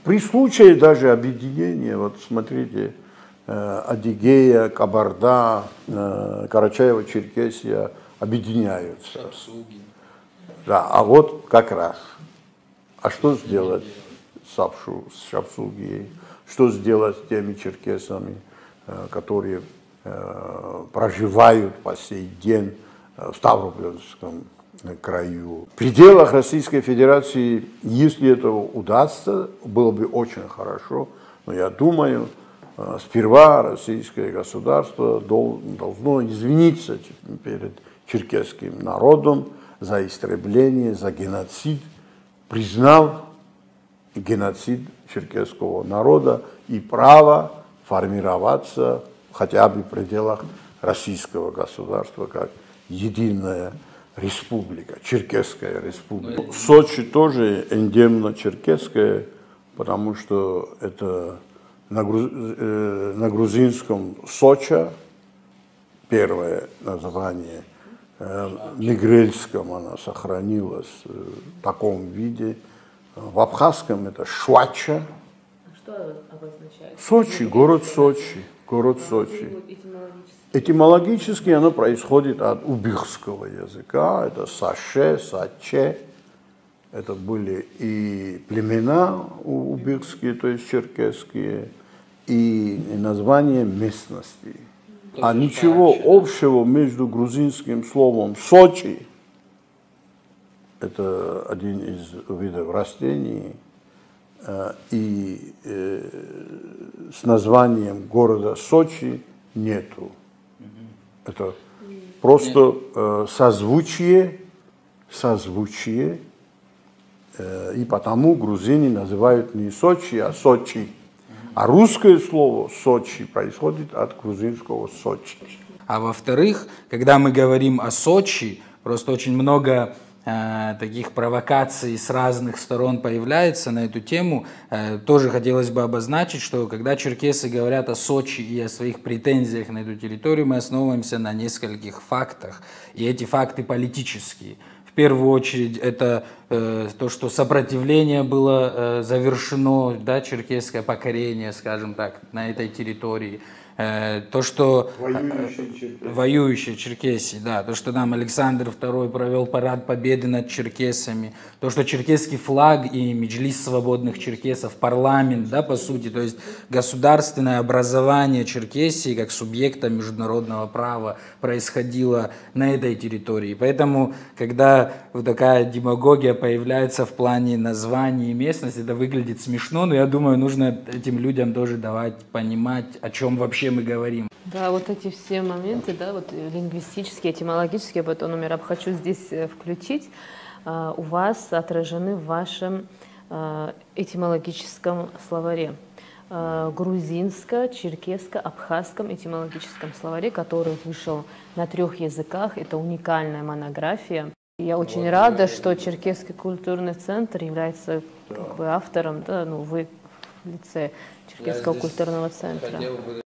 При случае даже объединения, вот смотрите, Адыгея, Кабарда, Карачаево-Черкесия объединяются. Да, а вот как раз. А что сделать с Шапсугией? Что сделать с теми черкесами, которые проживают по сей день в Ставропольском краю? В пределах Российской Федерации, если это удастся, было бы очень хорошо. Но я думаю, сперва российское государство должно извиниться перед черкесским народом за истребление, за геноцид, признав геноцид черкесского народа и право формироваться хотя бы в пределах российского государства как единая республика, Черкесская республика. Сочи тоже эндемно-черкесская, потому что это на грузинском Соча, первое название, в негрельском она сохранилась в таком виде, в абхазском это Швача. Что обозначает? Сочи, город Сочи, город Сочи. Этимологически оно происходит от убихского языка, это Саше, Саче. Это были и племена убихские, то есть черкесские, и название местности. А ничего общего между грузинским словом Сочи, это один из видов растений, и с названием города Сочи нету. Это просто созвучие, и потому грузины называют не Сочи, а Сочи. А русское слово Сочи происходит от грузинского Сочи. А во-вторых, когда мы говорим о Сочи, просто очень много таких провокаций с разных сторон появляется на эту тему. Тоже хотелось бы обозначить, что когда черкесы говорят о Сочи и о своих претензиях на эту территорию, мы основываемся на нескольких фактах. И эти факты политические. В первую очередь это то, что сопротивление было завершено, да, черкесское покорение, скажем так, на этой территории. То, что воюющие Черкесии, да, то, что нам Александр II провел парад победы над черкесами, то, что черкесский флаг и Меджлис свободных черкесов, парламент, да, по сути, то есть государственное образование Черкесии как субъекта международного права происходило на этой территории. Поэтому, когда вот такая демагогия появляется в плане названий и местности, это выглядит смешно, но я думаю, нужно этим людям тоже давать понимать, о чем вообще мы говорим. Да, вот эти все моменты, да, вот лингвистические, этимологические, потом Мераб хочу здесь включить, у вас отражены в вашем этимологическом словаре. Грузинско-черкесско-абхазском этимологическом словаре, который вышел на 3 языках. Это уникальная монография. Я очень рада, что Черкесский культурный центр является как бы автором, да, ну, вы в лице Черкесского культурного центра.